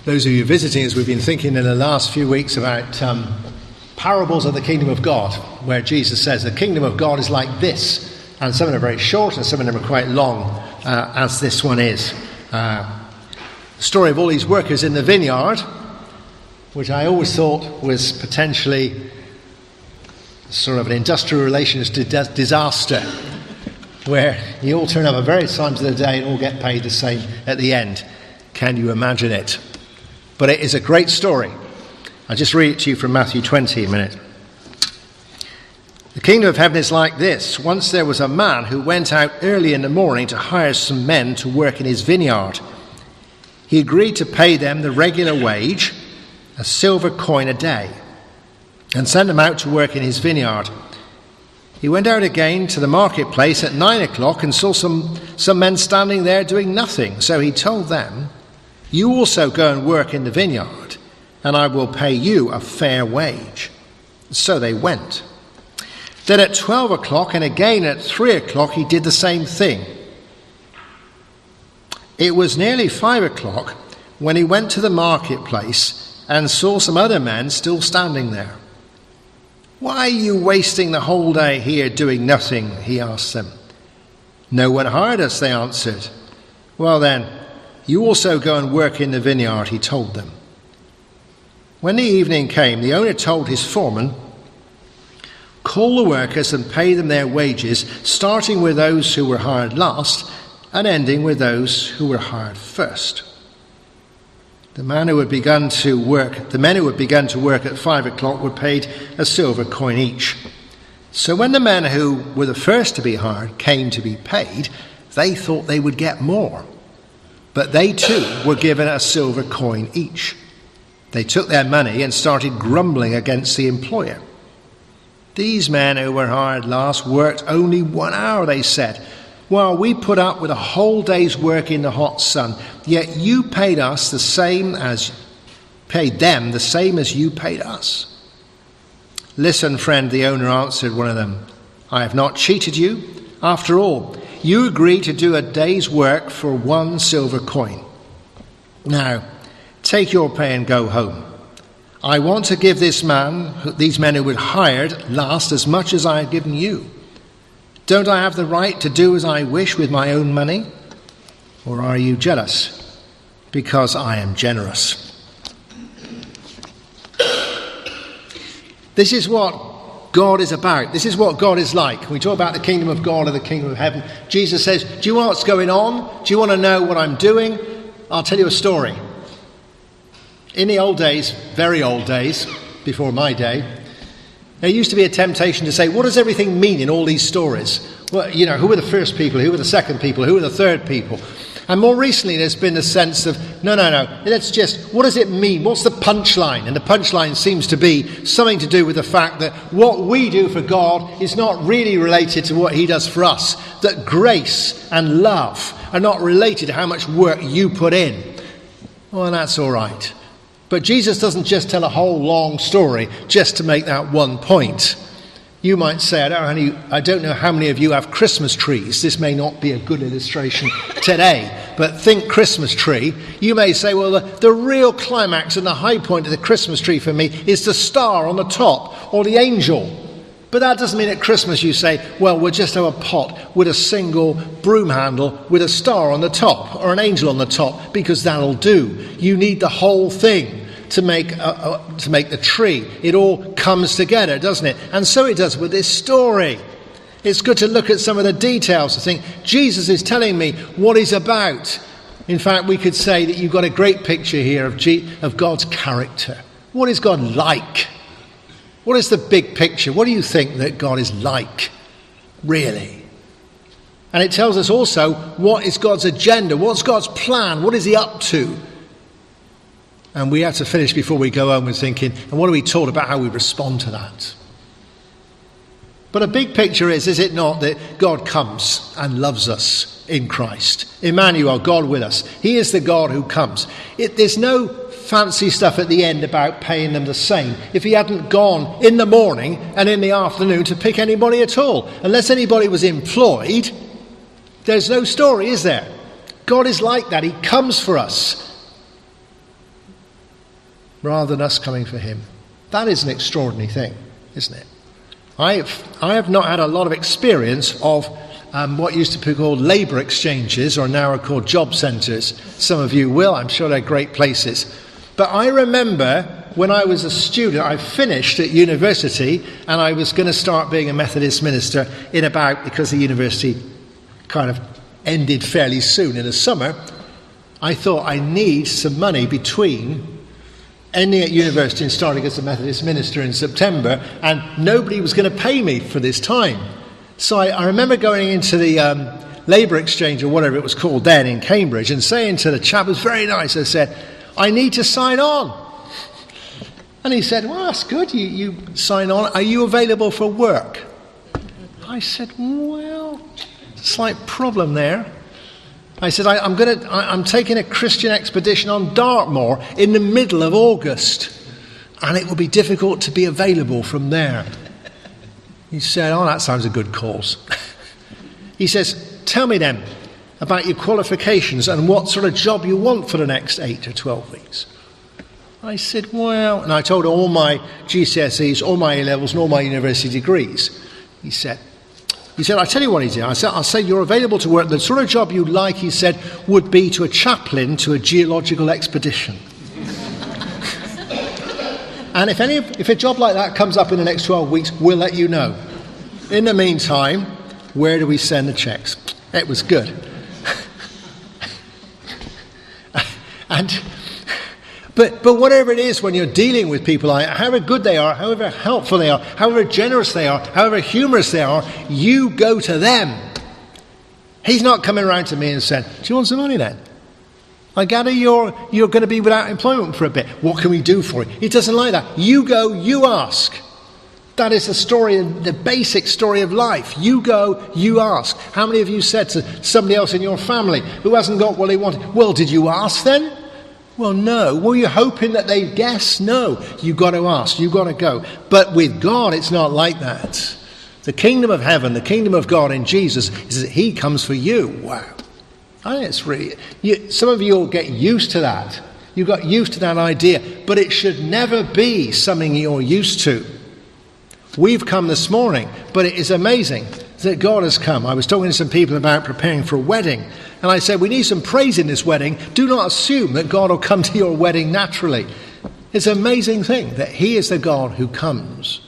Those of you visiting us, we've been thinking in the last few weeks about parables of the kingdom of God, where Jesus says the kingdom of God is like this, and some of them are very short and some of them are quite long, as this one is. The story of all these workers in the vineyard, which I always thought was potentially sort of an industrial relations disaster, where you all turn up at various times of the day and all get paid the same at the end. Can you imagine it? But it is a great story. I'll just read it to you from Matthew 20 a minute. The kingdom of heaven is like this. Once there was a man who went out early in the morning to hire some men to work in his vineyard. He agreed to pay them the regular wage, a silver coin a day, and send them out to work in his vineyard. He went out again to the marketplace at 9 o'clock and saw some men standing there doing nothing. So he told them, "You also go and work in the vineyard, and I will pay you a fair wage." So they went. Then at 12 o'clock and again at 3 o'clock he did the same thing. It was nearly 5 o'clock when he went to the marketplace and saw some other men still standing there. "Why are you wasting the whole day here doing nothing?" he asked them. "No one hired us," they answered. "Well then, you also go and work in the vineyard," he told them. When the evening came, the owner told his foreman, "Call the workers and pay them their wages, starting with those who were hired last and ending with those who were hired first." The men who had begun to work at 5 o'clock were paid a silver coin each. So when the men who were the first to be hired came to be paid, they thought they would get more. But they too were given a silver coin each. They took their money and started grumbling against the employer. "These men who were hired last worked only 1 hour," they said, "while we put up with a whole day's work in the hot sun. Yet you paid them the same as you paid us." "Listen, friend," the owner answered one of them, "I have not cheated you. After all, you agreed to do a day's work for 1 silver coin. Now, take your pay and go home. I want to give these men who were hired last as much as I had given you. Don't I have the right to do as I wish with my own money? Or are you jealous because I am generous?" This is what God is about. This is what God is like. When we talk about the kingdom of God or the kingdom of heaven, Jesus says, "Do you want what's going on? Do you want to know what I'm doing? I'll tell you a story." In the old days, very old days, before my day, there used to be a temptation to say, what does everything mean in all these stories? Well, who were the first people? Who were the second people? Who were the third people? And more recently, there's been a sense of, no. Let's just, what does it mean? What's the punchline? And the punchline seems to be something to do with the fact that what we do for God is not really related to what he does for us. That grace and love are not related to how much work you put in. Well, that's all right. But Jesus doesn't just tell a whole long story just to make that one point. You might say, I don't know how many of you have Christmas trees. This may not be a good illustration today, but think Christmas tree. You may say, well, the real climax and the high point of the Christmas tree for me is the star on the top or the angel. But that doesn't mean at Christmas you say, well, we'll just have a pot with a single broom handle with a star on the top or an angel on the top, because that'll do. You need the whole thing to make the tree. It all comes together, doesn't it? And so it does with this story. It's good to look at some of the details to think, Jesus is telling me what he's about. In fact, we could say that you've got a great picture here of God's character. What is God like? What is the big picture? What do you think that God is like, really? And it tells us also what is God's agenda, what's God's plan, what is he up to? And we have to finish before we go home with thinking, and what are we taught about how we respond to that? But a big picture is it not, that God comes and loves us in Christ. Emmanuel, God with us. He is the God who comes. There's no fancy stuff at the end about paying them the same. If he hadn't gone in the morning and in the afternoon to pick anybody at all, unless anybody was employed, there's no story, is there? God is like that. He comes for us. rather than us coming for him. That is an extraordinary thing, isn't it? I have not had a lot of experience of what used to be called labour exchanges, or now are called job centres. Some of you will, I'm sure they're great places. But I remember when I was a student, I finished at university, and I was going to start being a Methodist minister because the university kind of ended fairly soon in the summer. I thought I need some money between ending at university and starting as a Methodist minister in September, and nobody was going to pay me for this time. So I remember going into the labour exchange, or whatever it was called then, in Cambridge, and saying to the chap, it was very nice, I said, I need to sign on. And he said, well, that's good, you sign on. Are you available for work? I said, well, slight problem there. I said, I'm taking a Christian expedition on Dartmoor in the middle of August, and it will be difficult to be available from there. He said, oh, that sounds a good cause. He says, tell me then about your qualifications and what sort of job you want for the next 8 to 12 weeks. I said, well, and I told all my GCSEs, all my A-levels and all my university degrees. He said, I'll tell you what he did. I'll say you're available to work. The sort of job you'd like, he said, would be to a chaplain to a geological expedition. And if a job like that comes up in the next 12 weeks, we'll let you know. In the meantime, where do we send the checks? It was good. But whatever it is, when you're dealing with people, however good they are, however helpful they are, however generous they are, however humorous they are, you go to them. He's not coming around to me and saying, do you want some money then? I gather you're going to be without employment for a bit. What can we do for you? He doesn't like that. You go, you ask. That is the story, the basic story of life. You go, you ask. How many of you said to somebody else in your family who hasn't got what they wanted, well, did you ask then? Well, no. Were you hoping that they'd guess? No. You've got to ask. You've got to go. But with God, it's not like that. The kingdom of heaven, the kingdom of God in Jesus, is that he comes for you. Wow. I think it's really... some of you will get used to that. You got used to that idea. But it should never be something you're used to. We've come this morning, but it is amazing that God has come. I was talking to some people about preparing for a wedding, and I said, we need some praise in this wedding. Do not assume that God will come to your wedding naturally. It's an amazing thing that he is the God who comes.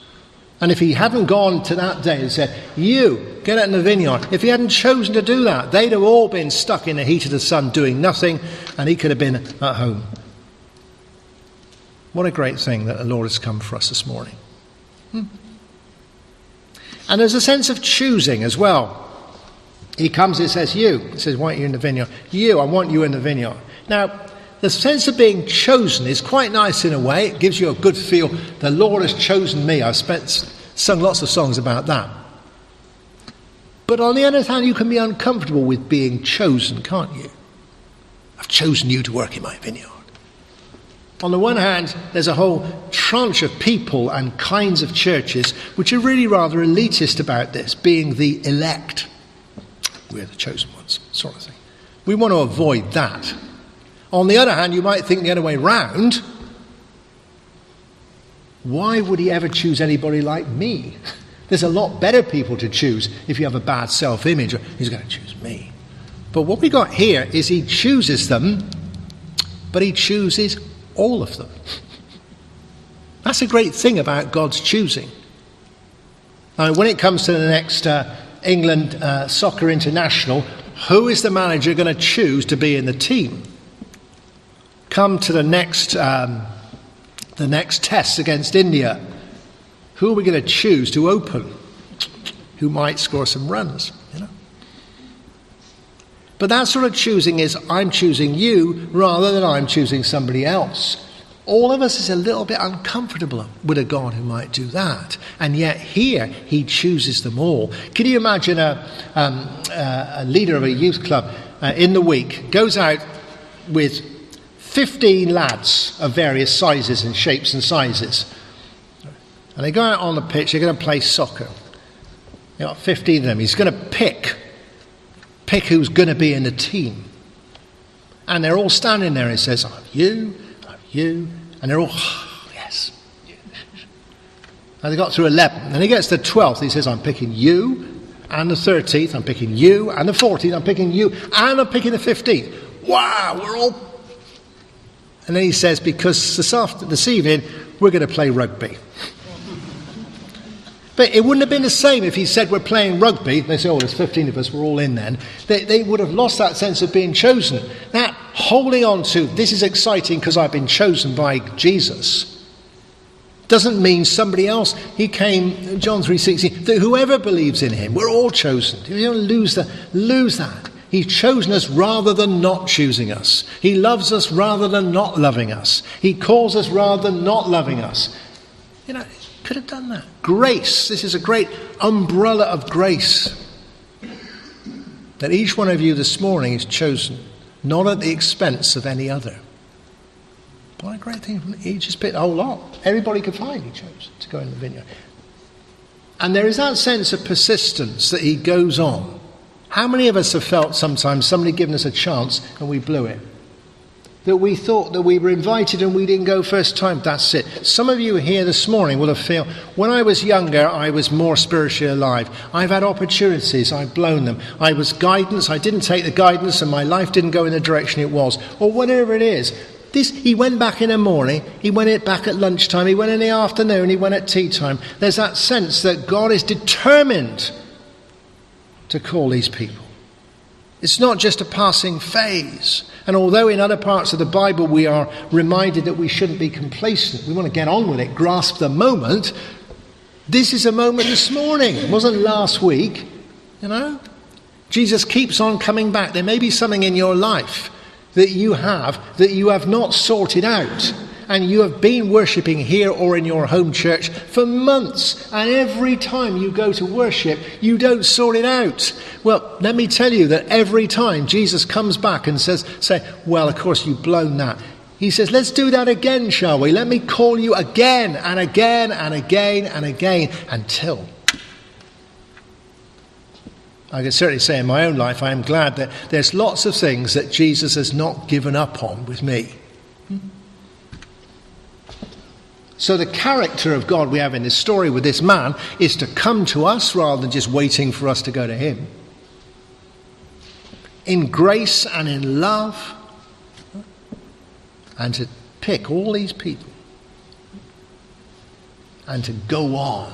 And if he hadn't gone to that day and said, you, get out in the vineyard, if he hadn't chosen to do that, they'd have all been stuck in the heat of the sun doing nothing, and he could have been at home. What a great thing that the Lord has come for us this morning. And there's a sense of choosing as well. He comes and says, you. He says, why aren't you in the vineyard? You, I want you in the vineyard. Now, the sense of being chosen is quite nice in a way. It gives you a good feel. The Lord has chosen me. I've sung lots of songs about that. But on the other hand, you can be uncomfortable with being chosen, can't you? I've chosen you to work in my vineyard. On the one hand, there's a whole tranche of people and kinds of churches which are really rather elitist about this, being the elect. We're the chosen ones, sort of thing. We want to avoid that. On the other hand, you might think the other way round. Why would he ever choose anybody like me? There's a lot better people to choose if you have a bad self-image. He's going to choose me. But what we got here is he chooses them, but he chooses all of them. That's a great thing about God's choosing. Now, when it comes to the next England Soccer International, who is the manager going to choose to be in the team? Come to the next test against India. Who are we going to choose to open? Who might score some runs, you know? But that sort of choosing is, I'm choosing you rather than I'm choosing somebody else. All of us is a little bit uncomfortable with a God who might do that. And yet here, he chooses them all. Can you imagine a leader of a youth club in the week goes out with 15 lads of various sizes and shapes and sizes. And they go out on the pitch, they're going to play soccer. You've got 15 of them. He's going to pick who's going to be in the team. And they're all standing there and he says, I have you, and And they're all, oh, yes. And they got through 11. And he gets to the 12th. He says, I'm picking you. And the 13th, I'm picking you. And the 14th, I'm picking you. And I'm picking the 15th. Wow, we're all... And then he says, because this evening, we're going to play rugby. But it wouldn't have been the same if he said we're playing rugby. They say, oh, there's 15 of us, we're all in then. They would have lost that sense of being chosen. That holding on to, this is exciting because I've been chosen by Jesus, doesn't mean somebody else. He came, John 3:16, that whoever believes in him, we're all chosen. You don't lose that. He's chosen us rather than not choosing us. He loves us rather than not loving us. He calls us rather than not loving us. You know, could have done that. Grace. This is a great umbrella of grace. That each one of you this morning is chosen, not at the expense of any other. What a great thing. He just picked a whole lot. Everybody could find he chose to go in the vineyard. And there is that sense of persistence that he goes on. How many of us have felt sometimes somebody given us a chance and we blew it? That we thought that we were invited and we didn't go first time. That's it. Some of you here this morning will have felt, when I was younger, I was more spiritually alive. I've had opportunities, I've blown them. I was guidance, I didn't take the guidance and my life didn't go in the direction it was. Or whatever it is. He went back in the morning, he went back at lunchtime, he went in the afternoon, he went at tea time. There's that sense that God is determined to call these people. It's not just a passing phase. And although in other parts of the Bible we are reminded that we shouldn't be complacent, we want to get on with it, grasp the moment, this is a moment this morning. It wasn't last week, you know. Jesus keeps on coming back. There may be something in your life that you have not sorted out. And you have been worshipping here or in your home church for months. And every time you go to worship, you don't sort it out. Well, let me tell you that every time Jesus comes back and say, well, of course, you've blown that. He says, let's do that again, shall we? Let me call you again and again and again and again until... I can certainly say in my own life, I am glad that there's lots of things that Jesus has not given up on with me. So the character of God we have in this story with this man is to come to us rather than just waiting for us to go to him. In grace and in love. And to pick all these people. And to go on.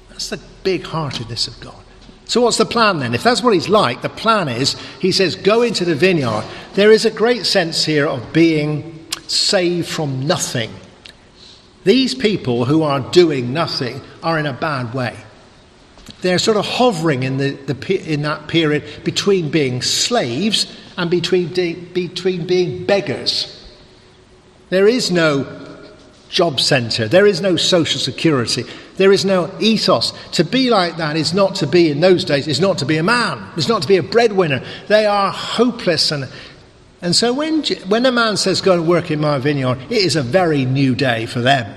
That's the big-heartedness of God. So what's the plan then? If that's what he's like, the plan is, he says, go into the vineyard. There is a great sense here of being saved from nothing. These people who are doing nothing are in a bad way. They're sort of hovering in that period between being slaves and between being beggars. There is no job centre. There is no social security. There is no ethos. To be like that is not to be, in those days, is not to be a man. It's not to be a breadwinner. They are hopeless. And so when a man says, go and work in my vineyard, it is a very new day for them.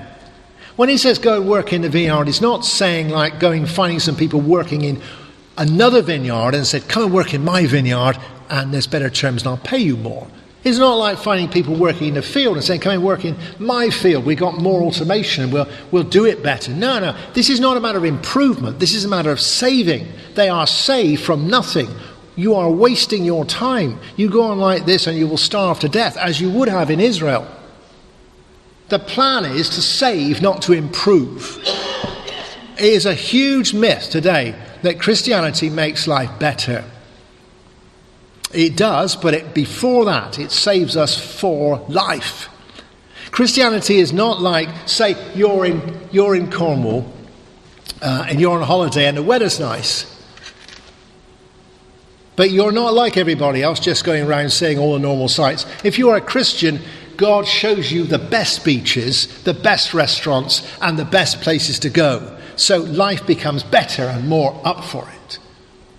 When he says, go and work in the vineyard, he's not saying like going finding some people working in another vineyard and said, come and work in my vineyard and there's better terms and I'll pay you more. It's not like finding people working in the field and saying, come and work in my field. We've got more automation and we'll do it better. No. This is not a matter of improvement. This is a matter of saving. They are saved from nothing. You are wasting your time. You go on like this and you will starve to death, as you would have in Israel. The plan is to save, not to improve. It is a huge myth today that Christianity makes life better. It does, but before that, it saves us for life. Christianity is not like, say, you're in Cornwall and you're on holiday and the weather's nice. But you're not like everybody else just going around seeing all the normal sights. If you are a Christian, God shows you the best beaches, the best restaurants, and the best places to go. So life becomes better and more up for it.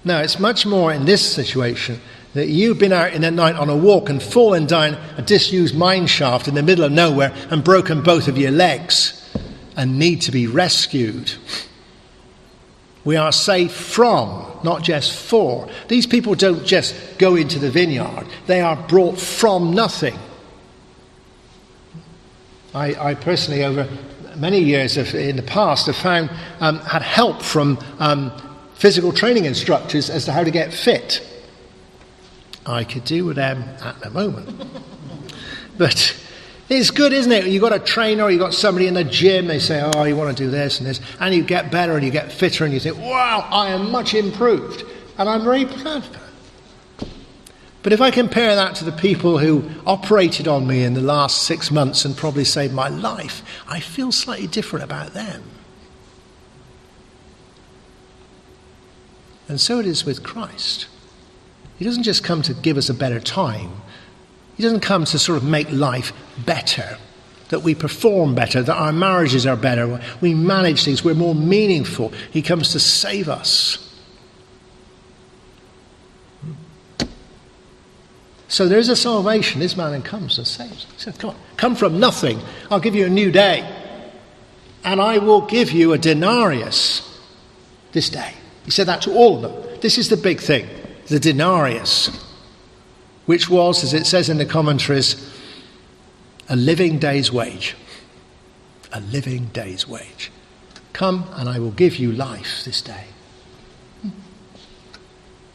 Now, it's much more in this situation that you've been out in the night on a walk and fallen down a disused mine shaft in the middle of nowhere and broken both of your legs and need to be rescued. We are saved from, not just for. These people don't just go into the vineyard. They are brought from nothing. I personally, over many years in the past, have found had help from physical training instructors as to how to get fit. I could do with them at the moment. But it's good, isn't it? You've got a trainer, you've got somebody in the gym, they say, oh, you want to do this and this, and you get better and you get fitter and you think, wow, I am much improved. And I'm very proud of that. But if I compare that to the people who operated on me in the last 6 months and probably saved my life, I feel slightly different about them. And so it is with Christ. He doesn't just come to give us a better time. He doesn't come to sort of make life better, that we perform better, that our marriages are better, we manage things, we're more meaningful. He comes to save us. So there is a salvation. This man comes and saves. He said, come on, come from nothing. I'll give you a new day. And I will give you a denarius this day. He said that to all of them. This is the big thing, the denarius, which was, as it says in the commentaries, a living day's wage. A living day's wage. Come and I will give you life this day.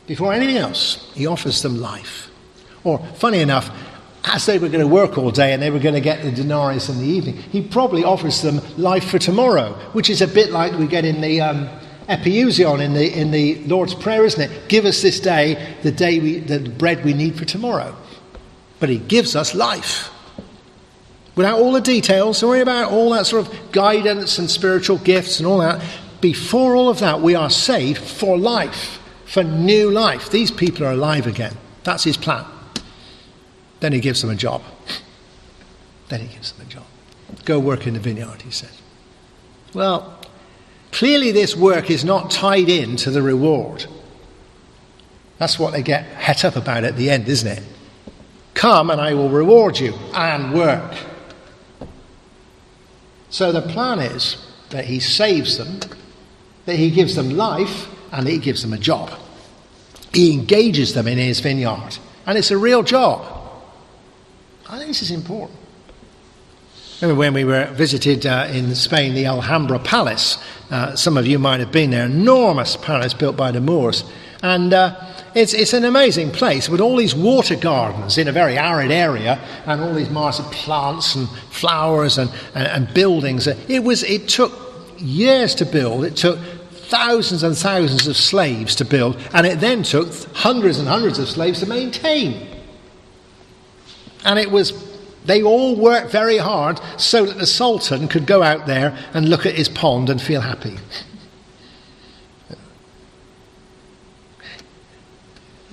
Before anything else, he offers them life. Or, funny enough, as they were going to work all day and they were going to get the denarius in the evening, he probably offers them life for tomorrow, which is a bit like we get in the epiousion in the Lord's Prayer, isn't it? Give us this day the bread we need for tomorrow. But he gives us life. Without all the details, don't worry about all that sort of guidance and spiritual gifts and all that. Before all of that, we are saved for life, for new life. These people are alive again. That's his plan. Then he gives them a job. Go work in the vineyard, he said. Well, clearly this work is not tied in to the reward. That's what they get het up about at the end, isn't it? Come and I will reward you, and work. So the plan is that he saves them, that he gives them life, and that he gives them a job. He engages them in his vineyard. And it's a real job. I think this is important. Remember when we visited in Spain, the Alhambra Palace. Some of you might have been there. Enormous palace built by the Moors. And it's an amazing place with all these water gardens in a very arid area and all these massive plants and flowers and buildings. It took years to build. It took thousands and thousands of slaves to build, and it then took hundreds and hundreds of slaves to maintain. And they all worked very hard so that the Sultan could go out there and look at his pond and feel happy.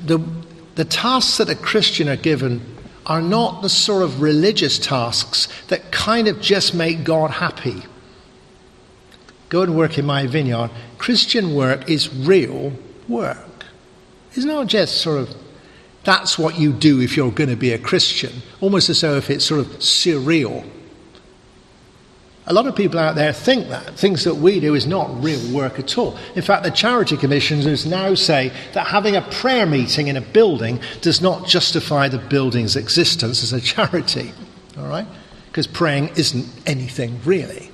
The tasks that a Christian are given are not the sort of religious tasks that kind of just make God happy. Go and work in my vineyard. Christian work is real work. It's not just sort of, that's what you do if you're going to be a Christian. Almost as though if it's sort of surreal. A lot of people out there think that. Things that we do is not real work at all. In fact, the charity commissioners now say that having a prayer meeting in a building does not justify the building's existence as a charity. All right? Because praying isn't anything really.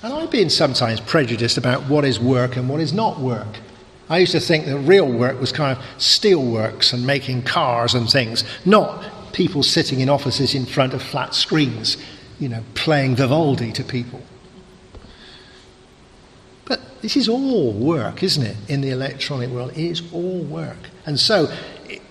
And I've been sometimes prejudiced about what is work and what is not work. I used to think that real work was kind of steelworks and making cars and things, not people sitting in offices in front of flat screens, playing Vivaldi to people. But this is all work, isn't it, in the electronic world? It is all work. And so,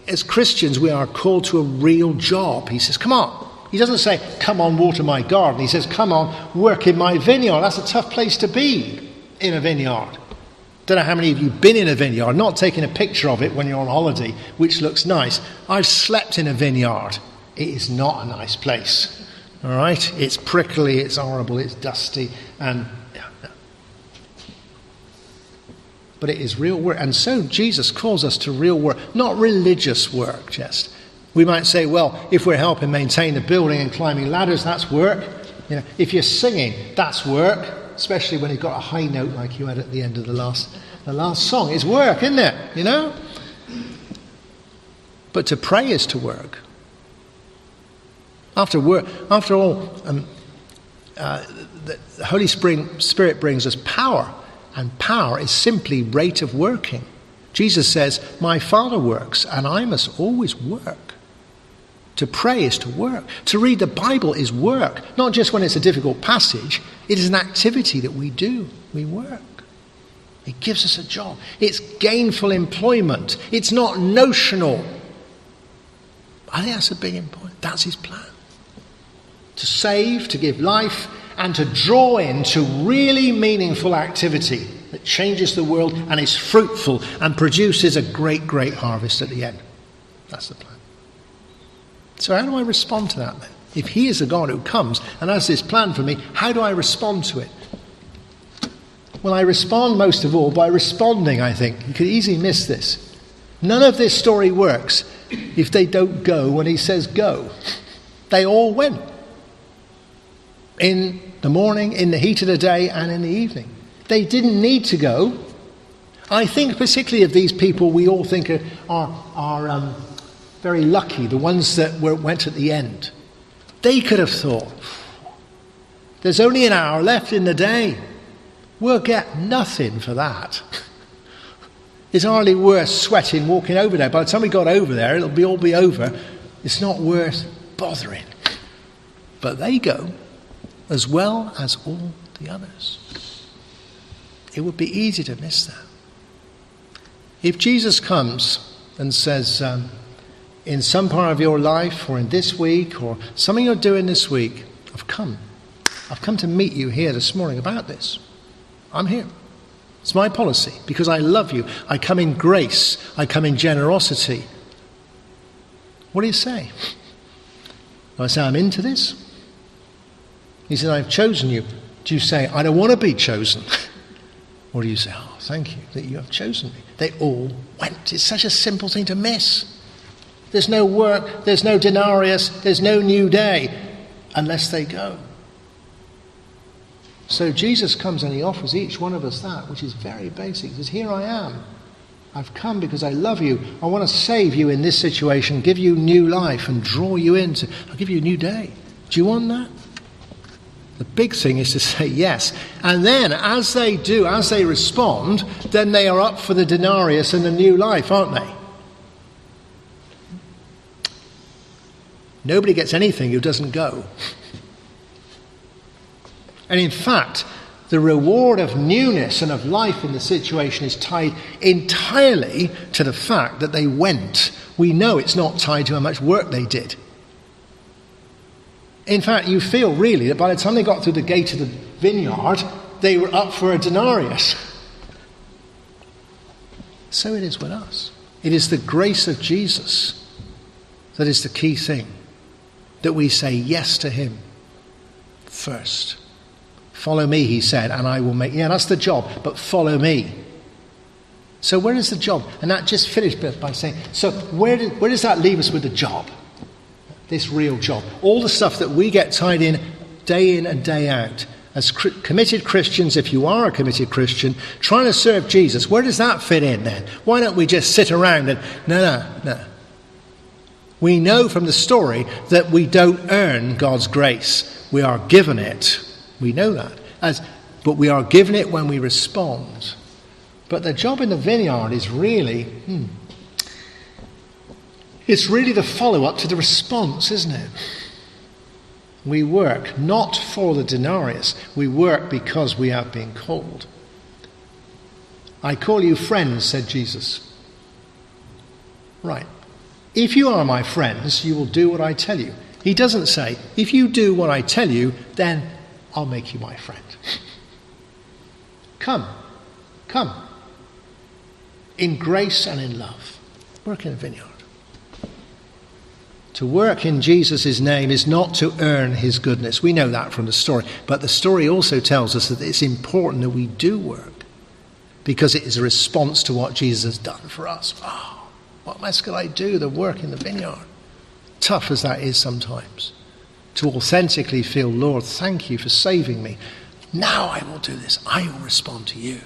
as Christians, we are called to a real job. He says, come on. He doesn't say, come on, water my garden. He says, come on, work in my vineyard. That's a tough place to be, in a vineyard. Don't know how many of you have been in a vineyard, not taking a picture of it when you're on holiday, which looks nice. I've slept in a vineyard. It is not a nice place. All right? It's prickly, it's horrible, it's dusty, and but it is real work. And so Jesus calls us to real work, not religious work just. We might say, well, if we're helping maintain the building and climbing ladders, that's work. If you're singing, that's work, especially when you've got a high note like you had at the end of the last song. It's work, isn't it? But to pray is to work. After all, the Holy Spirit brings us power, and power is simply rate of working. Jesus says, my Father works, and I must always work. To pray is to work. To read the Bible is work. Not just when it's a difficult passage. It is an activity that we do. We work. It gives us a job. It's gainful employment. It's not notional. I think that's a big important. That's his plan. To save, to give life, and to draw into really meaningful activity that changes the world and is fruitful and produces a great, great harvest at the end. That's the plan. So how do I respond to that then? If he is a God who comes and has this plan for me, how do I respond to it? Well, I respond most of all by responding, I think. You could easily miss this. None of this story works if they don't go when he says go. They all went. In the morning, in the heat of the day, and in the evening. They didn't need to go. I think particularly of these people we all think are very lucky, the ones that went at the end. They could have thought, there's only an hour left in the day. We'll get nothing for that. It's hardly worth sweating walking over there. By the time we got over there, it'll all be over. It's not worth bothering. But they go, as well as all the others. It would be easy to miss that. If Jesus comes and says, in some part of your life, or in this week, or something you're doing this week, I've come to meet you here this morning about this. I'm here. It's my policy, because I love you. I come in grace. I come in generosity. What do you say? Do I say, I'm into this? He said, I've chosen you. Do you say, I don't want to be chosen? Or do you say, oh, thank you that you have chosen me? They all went. It's such a simple thing to miss. There's no work, there's no denarius, there's no new day, unless they go. So Jesus comes and he offers each one of us that, which is very basic. He says, here I am. I've come because I love you. I want to save you in this situation, give you new life and draw you into, I'll give you a new day. Do you want that? The big thing is to say yes. And then as they do, as they respond, then they are up for the denarius and the new life, aren't they? Nobody gets anything who doesn't go. And in fact, the reward of newness and of life in the situation is tied entirely to the fact that they went. We know it's not tied to how much work they did. In fact, you feel really that by the time they got through the gate of the vineyard, they were up for a denarius. So it is with us. It is the grace of Jesus that is the key thing. That we say yes to him first. Follow me, he said, and I will make... Yeah, that's the job, but follow me. So where is the job? And that just finished by saying, so where does that leave us with the job? This real job. All the stuff that we get tied in and day out. As committed Christians, if you are a committed Christian, trying to serve Jesus, where does that fit in then? Why don't we just sit around and... No. We know from the story that we don't earn God's grace. We are given it. We know that. But we are given it when we respond. But the job in the vineyard is really... It's really the follow-up to the response, isn't it? We work not for the denarius. We work because we have been called. I call you friends, said Jesus. Right. If you are my friends, you will do what I tell you. He doesn't say, if you do what I tell you, then I'll make you my friend. Come. In grace and in love. Work in a vineyard. To work in Jesus' name is not to earn his goodness. We know that from the story. But the story also tells us that it's important that we do work. Because it is a response to what Jesus has done for us. Oh, what else could I do than work in the vineyard? Tough as that is sometimes. To authentically feel, Lord, thank you for saving me. Now I will do this. I will respond to you.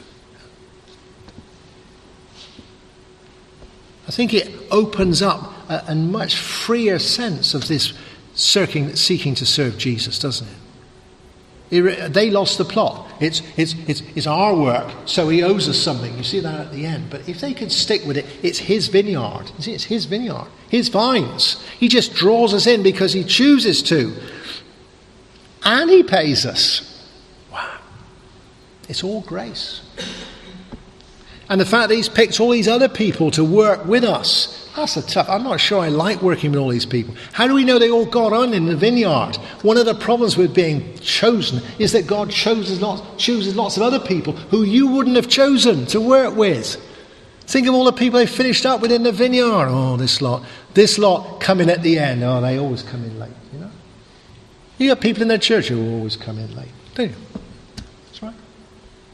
I think it opens up a much freer sense of this seeking to serve Jesus, doesn't it? They lost the plot. It's our work, so he owes us something. You see that at the end. But if they could stick with it, it's his vineyard. You see, it's his vineyard, his vines. He just draws us in because he chooses to. And he pays us. Wow. It's all grace. And the fact that he's picked all these other people to work with us, I'm not sure I like working with all these people. How do we know they all got on in the vineyard? One of the problems with being chosen is that God chooses lots of other people who you wouldn't have chosen to work with. Think of all the people they finished up with in the vineyard. Oh, this lot come in at the end. Oh, they always come in late, you know. You got people in their church who always come in late, don't you? That's right.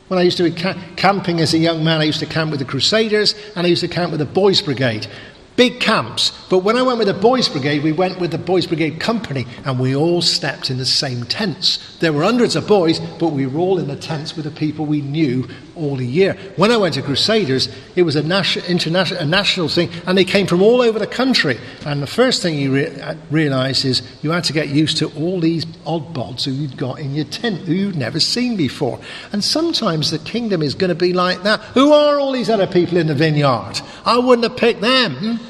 When I used to be camping as a young man, I used to camp with the Crusaders and I used to camp with the Boys Brigade. Big camps. But when I went with the Boys Brigade, we went with the Boys Brigade company and we all slept in the same tents. There were hundreds of boys, but we were all in the tents with the people we knew all the year. When I went to Crusaders, it was a national thing, and they came from all over the country. And the first thing you realise is you had to get used to all these odd bods who you'd got in your tent, who you'd never seen before. And sometimes the kingdom is going to be like that. Who are all these other people in the vineyard? I wouldn't have picked them.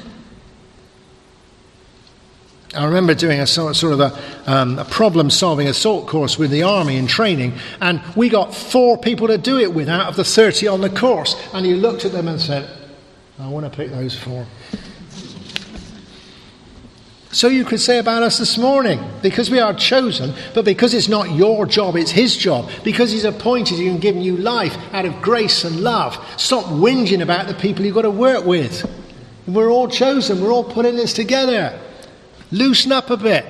I remember doing a sort of a problem-solving assault course with the army in training, and we got 4 people to do it with out of the 30 on the course. And you looked at them and said, I want to pick those 4. So you could say about us this morning, because we are chosen, but because it's not your job, it's his job, because he's appointed you and given you life out of grace and love. Stop whinging about the people you've got to work with. We're all chosen, we're all putting this together. Loosen up a bit.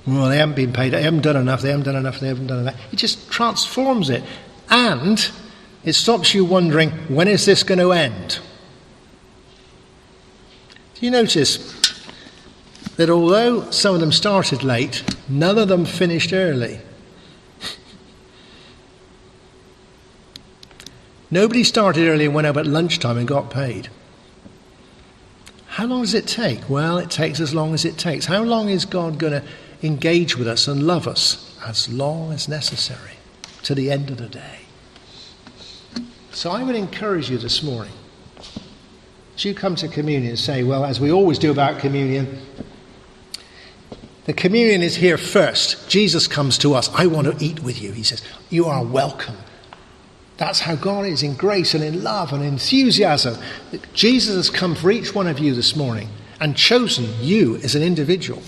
Well, they haven't been paid, they haven't done enough, they haven't done enough. It just transforms it. And it stops you wondering, when is this going to end? Do you notice that although some of them started late, none of them finished early? Nobody started early and went up at lunchtime and got paid. How long does it take? Well, it takes as long as it takes. How long is God going to engage with us and love us? As long as necessary, to the end of the day. So I would encourage you this morning, as you come to communion, and say, well, as we always do about communion, the communion is here first. Jesus comes to us. I want to eat with you. He says, you are welcome. That's how God is, in grace and in love and enthusiasm. Jesus has come for each one of you this morning and chosen you as an individual,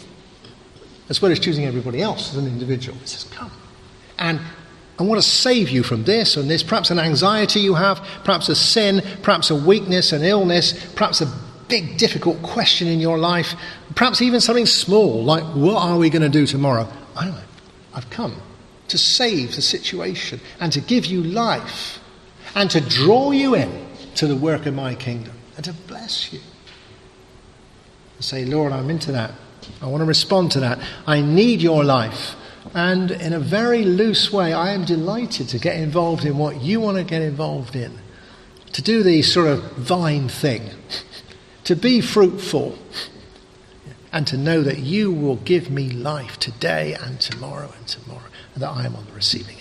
as well as choosing everybody else as an individual. He says, come. And I want to save you from this and this, perhaps an anxiety you have, perhaps a sin, perhaps a weakness, an illness, perhaps a big difficult question in your life, perhaps even something small like, what are we going to do tomorrow? I don't know. I've come to save the situation and to give you life and to draw you in to the work of my kingdom and to bless you. And say, Lord, I'm into that. I want to respond to that. I need your life. And in a very loose way, I am delighted to get involved in what you want to get involved in. To do the sort of vine thing. To be fruitful. And to know that you will give me life today and tomorrow and tomorrow. And that I am on the receiving